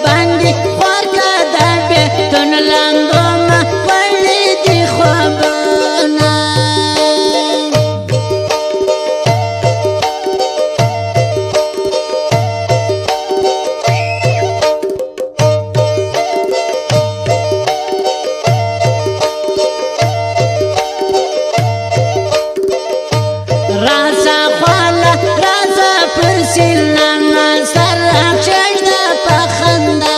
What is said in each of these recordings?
باندې خواته د بیتون لاندومه وړي دي خوبونه راسا خواله راسا پر سیلانه سر راکشش ده په خندا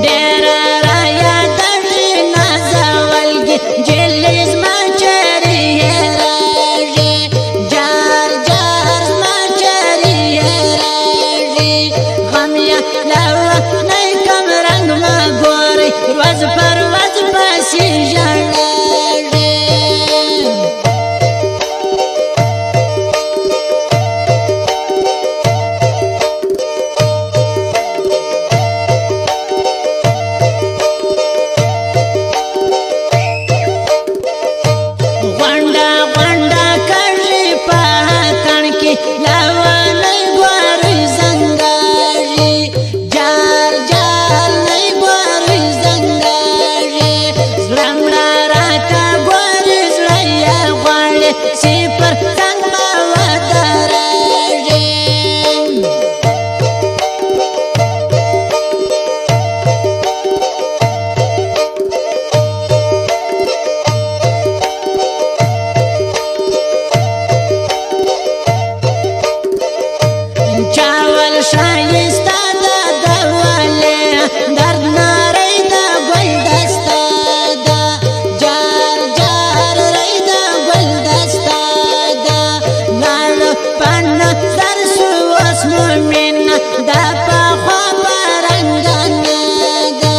ډېره رايادېږي نازولګي جلۍ زما چېرې هېرېږي جار جار زما چېرې هېرېږي غم یې لیونی کم رنګ مه ګورئ ورځ پر ورځ پسې ژړېږي لیونی ګورئ زنګېږي جار جار نه ګورئ زنګېږي زړه مړه راته ګوري زړه یې غواړي چې پر څنګ به ودرېږي چاول ښایسته ده د ولې درد نری د ګل دسته ده جار جار ری د ګل دسته ده لاړو په نظر شو اوس مو مینه دا پخوا په رنګه نه ده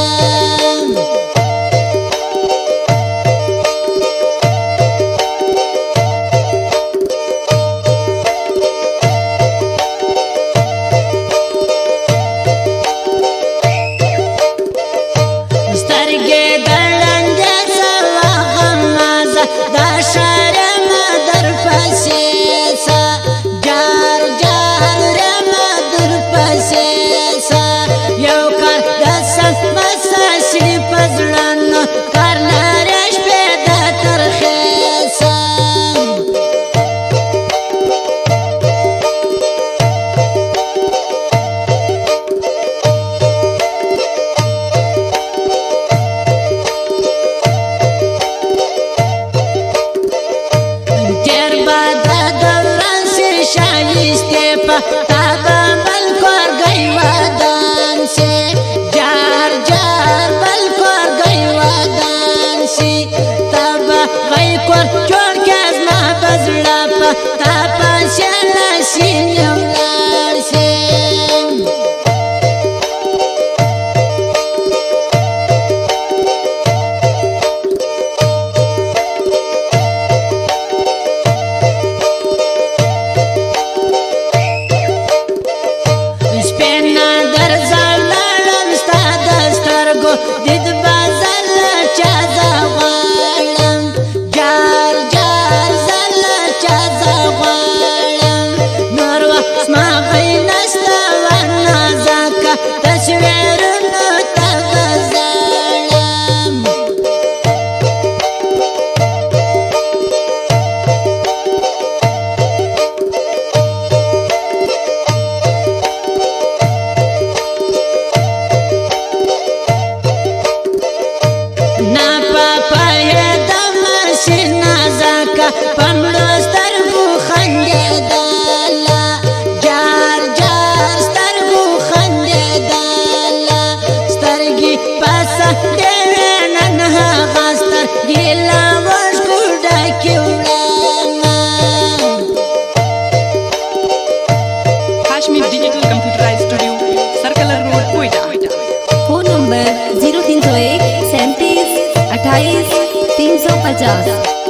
سترګې د ړندې سوه غمازه دا شرمه درپسې سه جار جار رمه درپسې سه یو کار د سمسه شي په زړه نو کار لرې شپې د ترخې سه تیر به د دوران سي شایستې په تا به بل کورګی ودان سي جار جار بل کورګی ودان سي تا به غی کور جوړ کړې زما په زړه په تا پسې له سینې ولاړ سي سپینه درځه ولاړم ستا د سترګو دید به زه له چا زه غواړم جار جار زه له چا زه غواړم نور وخت زما غی نسته ورنه ځکه تصویرونو ته به زړم نا پاپا یې د مسینه ځکه په مړو سترګو خندېدله جار جار سترګو خندېدله سترګې په سختې وې نن هغه سترګې له اوښکو ډکې وړمه Hashmi Digital Computerized Studio, Circular Road, Quetta. Phone number 0301 37 28 350